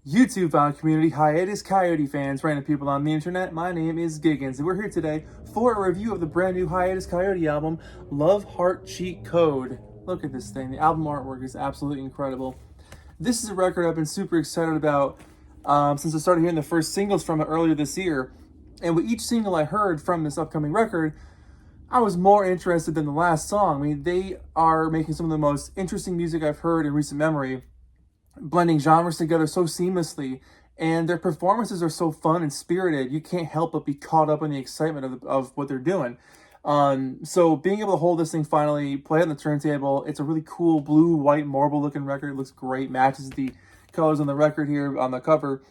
YouTube community, Hiatus Kaiyote fans, random people on the internet, my name is Giggens, and we're here today for a review of the brand new Hiatus Kaiyote album, Love Heart Cheat Code. Look at this thing, the album artwork is absolutely incredible. This is a record I've been super excited about since I started hearing the first singles from it earlier this year, and with each single I heard from this upcoming record, I was more interested than the last song. I mean, they are making some of the most interesting music I've heard in recent memory, blending genres together so seamlessly, and their performances are so fun and spirited. You can't help but be caught up in the excitement of what they're doing. So being able to hold this thing finally, play it on the turntable, it's a really cool blue, white, marble looking record. It looks great, matches the colors on the record here on the cover.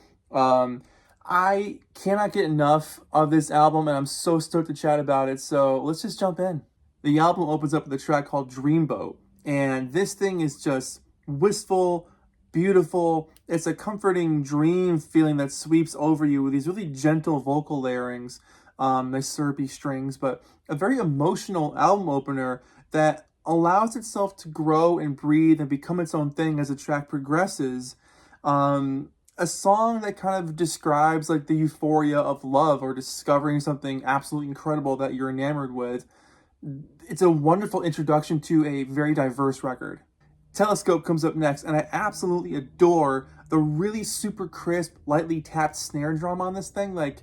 I cannot get enough of this album, and I'm so stoked to chat about it. So let's just jump in. The album opens up with a track called Dreamboat, and this thing is just wistful, beautiful. It's a comforting dream feeling that sweeps over you with these really gentle vocal layerings, nice syrupy strings, but a very emotional album opener that allows itself to grow and breathe and become its own thing as the track progresses. A song that kind of describes like the euphoria of love or discovering something absolutely incredible that you're enamored with. It's a wonderful introduction to a very diverse record. Telescope comes up next, and I absolutely adore the really super crisp, lightly tapped snare drum on this thing. Like,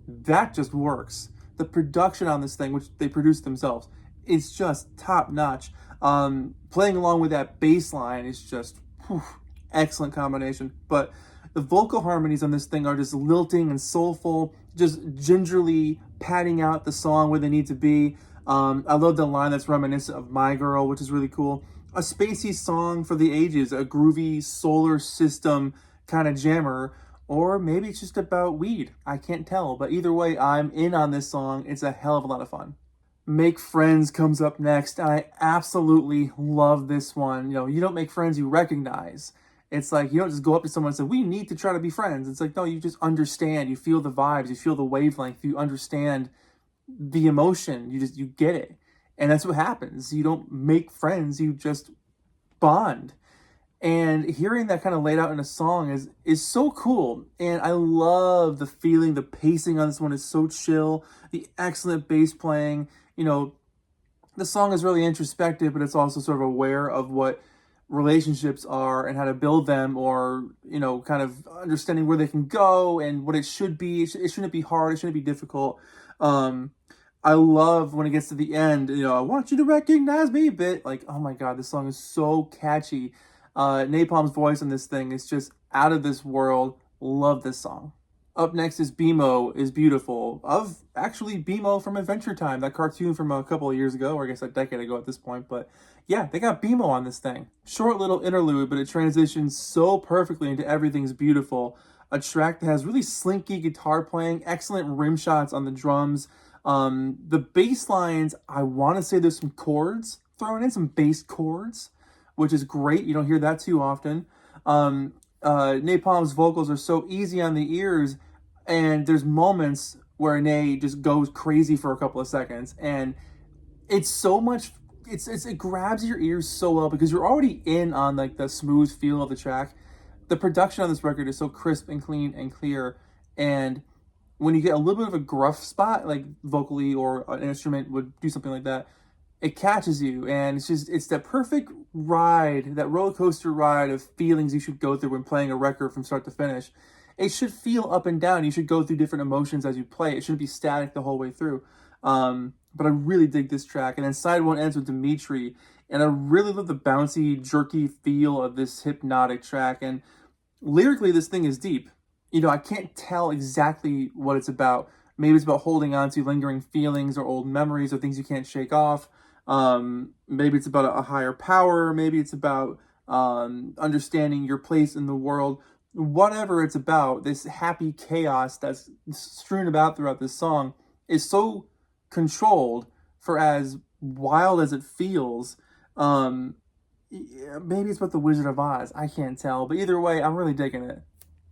that just works. The production on this thing, which they produced themselves, is just top notch. Playing along with that bass line is just excellent combination. But the vocal harmonies on this thing are just lilting and soulful, just gingerly padding out the song where they need to be. I love the line that's reminiscent of My Girl, which is really cool. A spacey song for the ages, a groovy solar system kind of jammer, or maybe it's just about weed. I can't tell, but either way, I'm in on this song. It's a hell of a lot of fun. Make Friends comes up next, and I absolutely love this one. You know, you don't make friends you recognize. It's like, you don't just go up to someone and say, we need to try to be friends. It's like, no, you just understand. You feel the vibes. You feel the wavelength. You understand the emotion. You get it. And that's what happens. You don't make friends, you just bond. And hearing that kind of laid out in a song is so cool. And I love the feeling, the pacing on this one is so chill. The excellent bass playing. You know, the song is really introspective, but it's also sort of aware of what relationships are and how to build them, or, you know, kind of understanding where they can go and what it should be. It shouldn't be hard. It shouldn't be difficult. I love when it gets to the end, you know, I want you to recognize me bit. Like, oh my God, this song is so catchy. Napalm's voice on this thing is just out of this world. Love this song. Up next is BMO is Beautiful. Of actually BMO from Adventure Time, that cartoon from a couple of years ago, or I guess a decade ago at this point. But yeah, they got BMO on this thing. Short little interlude, but it transitions so perfectly into Everything's Beautiful. A track that has really slinky guitar playing, excellent rim shots on the drums. The bass lines, I want to say there's some chords thrown in, some bass chords, which is great. You don't hear that too often. Napalm's vocals are so easy on the ears, and there's moments where Nay just goes crazy for a couple of seconds, and it's so much. It grabs your ears so well because you're already in on like the smooth feel of the track. The production on this record is so crisp and clean and clear, and when you get a little bit of a gruff spot, like vocally or an instrument would do something like that, it catches you. And it's that perfect ride, that roller coaster ride of feelings you should go through when playing a record from start to finish. It should feel up and down. You should go through different emotions as you play. It shouldn't be static the whole way through. But I really dig this track. And then side one ends with Dimitri. And I really love the bouncy, jerky feel of this hypnotic track. And lyrically, this thing is deep. You know, I can't tell exactly what it's about. Maybe it's about holding on to lingering feelings or old memories or things you can't shake off. Maybe it's about a higher power. Maybe it's about understanding your place in the world. Whatever it's about, this happy chaos that's strewn about throughout this song is so controlled for as wild as it feels. Maybe it's about the Wizard of Oz. I can't tell. But either way, I'm really digging it.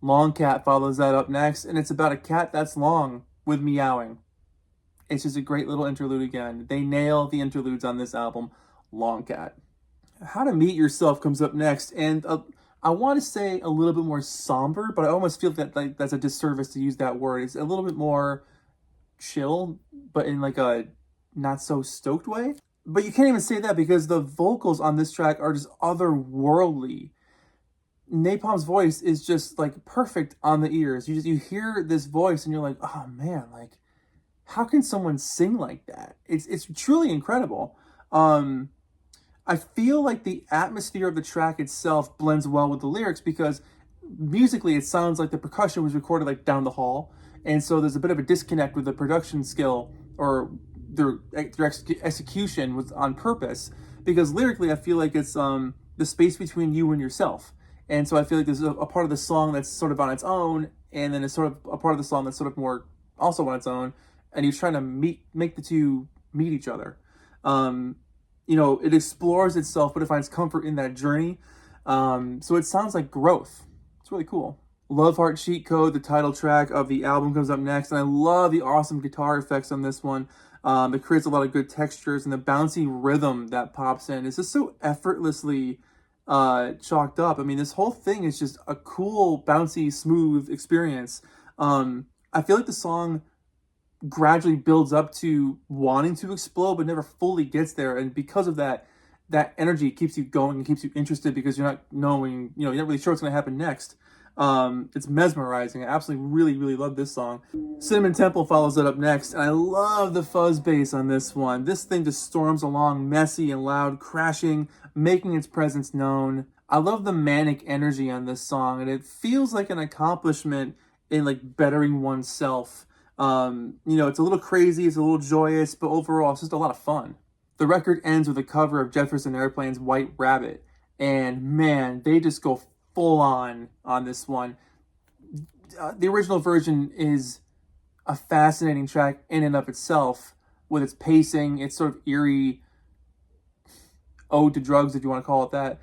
Long Cat follows that up next, and it's about a cat that's long with meowing. It's just a great little interlude again. They nail the interludes on this album. Long Cat. How to Meet Yourself comes up next, and I want to say a little bit more somber, but I almost feel that like that's a disservice to use that word. It's a little bit more chill, but in like a not so stoked way. But you can't even say that because the vocals on this track are just otherworldly. Napalm's voice is just like perfect on the ears. You hear this voice and you're like, oh man, like how can someone sing like that? It's truly incredible. I feel like the atmosphere of the track itself blends well with the lyrics because musically it sounds like the percussion was recorded like down the hall, and so there's a bit of a disconnect with the production skill or their execution was on purpose, because lyrically I feel like it's the space between you and yourself, and so I feel like there's a part of the song that's sort of on its own, and then it's sort of a part of the song that's sort of more also on its own, and he's trying to make the two meet each other. You know, it explores itself, but it finds comfort in that journey. So it sounds like growth. It's really cool. Love Heart Cheat Code, the title track of the album, comes up next. And I love the awesome guitar effects on this one. It creates a lot of good textures, and the bouncy rhythm that pops in is just so effortlessly chalked up. I mean, this whole thing is just a cool, bouncy, smooth experience. I feel like the song gradually builds up to wanting to explode but never fully gets there, and because of that, that energy keeps you going and keeps you interested because you're not knowing, you know, you're not really sure what's going to happen next. It's mesmerizing. I absolutely really love this song. Cinnamon Temple follows it up next, and I love the fuzz bass on this one. This thing just storms along, messy and loud, crashing, making its presence known. I love the manic energy on this song, and it feels like an accomplishment in like bettering oneself. You know, it's a little crazy, it's a little joyous, but overall, it's just a lot of fun. The record ends with a cover of Jefferson Airplane's White Rabbit, and man, they just go full on this one. The original version is a fascinating track in and of itself, with its pacing, its sort of eerie ode to drugs, if you want to call it that.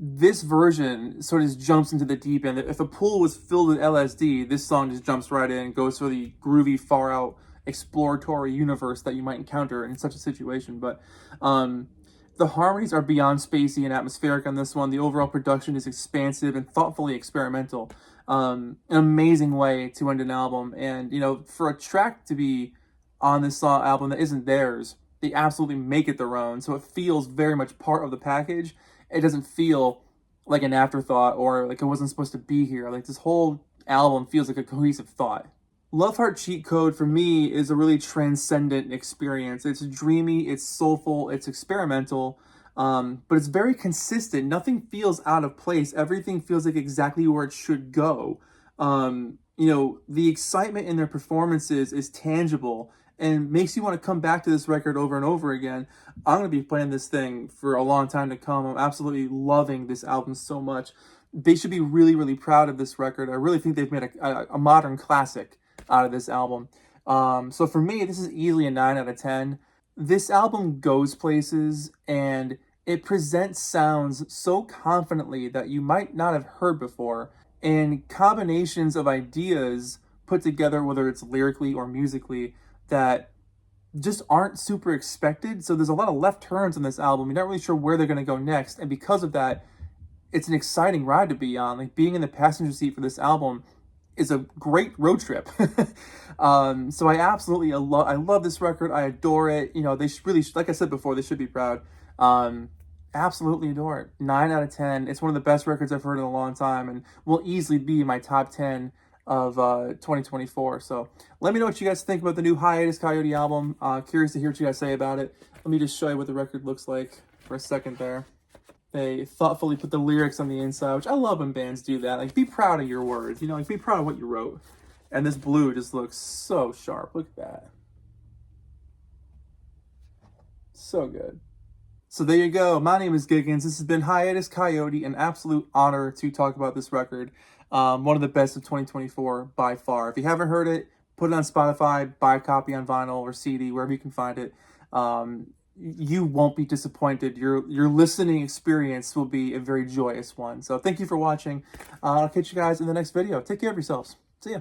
This version sort of just jumps into the deep end. If a pool was filled with LSD, this song just jumps right in and goes for the groovy, far out, exploratory universe that you might encounter in such a situation. But the harmonies are beyond spacey and atmospheric on this one. The overall production is expansive and thoughtfully experimental. An amazing way to end an album. And, you know, for a track to be on this album that isn't theirs, they absolutely make it their own. So it feels very much part of the package. It doesn't feel like an afterthought or like it wasn't supposed to be here. Like this whole album feels like a cohesive thought. Love Heart Cheat Code for me is a really transcendent experience. It's dreamy, it's soulful, it's experimental, but it's very consistent. Nothing feels out of place. Everything feels like exactly where it should go. You know, the excitement in their performances is tangible and makes you want to come back to this record over and over again. I'm going to be playing this thing for a long time to come. I'm absolutely loving this album so much. They should be really proud of this record. I really think they've made a modern classic out of this album. So for me, this is easily a 9 out of 10. This album goes places, and it presents sounds so confidently that you might not have heard before, and combinations of ideas put together, whether it's lyrically or musically, that just aren't super expected. So there's a lot of left turns on this album. You're not really sure where they're going to go next. And because of that, it's an exciting ride to be on. Like being in the passenger seat for this album is a great road trip. So I absolutely I love this record. I adore it. You know, they should really, like I said before, they should be proud. Absolutely adore it. 9 out of 10. It's one of the best records I've heard in a long time, and will easily be my top 10 of 2024. So let me know what you guys think about the new Hiatus Kaiyote album. Curious to hear what you guys say about it. Let me just show you what the record looks like for a second there. They thoughtfully put the lyrics on the inside, which I love when bands do that. Like, be proud of your words, you know, like be proud of what you wrote. And this blue just looks so sharp. Look at that. So good. So there you go. My name is Giggens. This has been Hiatus Kaiyote. An absolute honor to talk about this record. One of the best of 2024 by far. If you haven't heard it, put it on Spotify, buy a copy on vinyl or CD, wherever you can find it. You won't be disappointed. Your listening experience will be a very joyous one. So thank you for watching. I'll catch you guys in the next video. Take care of yourselves. See ya.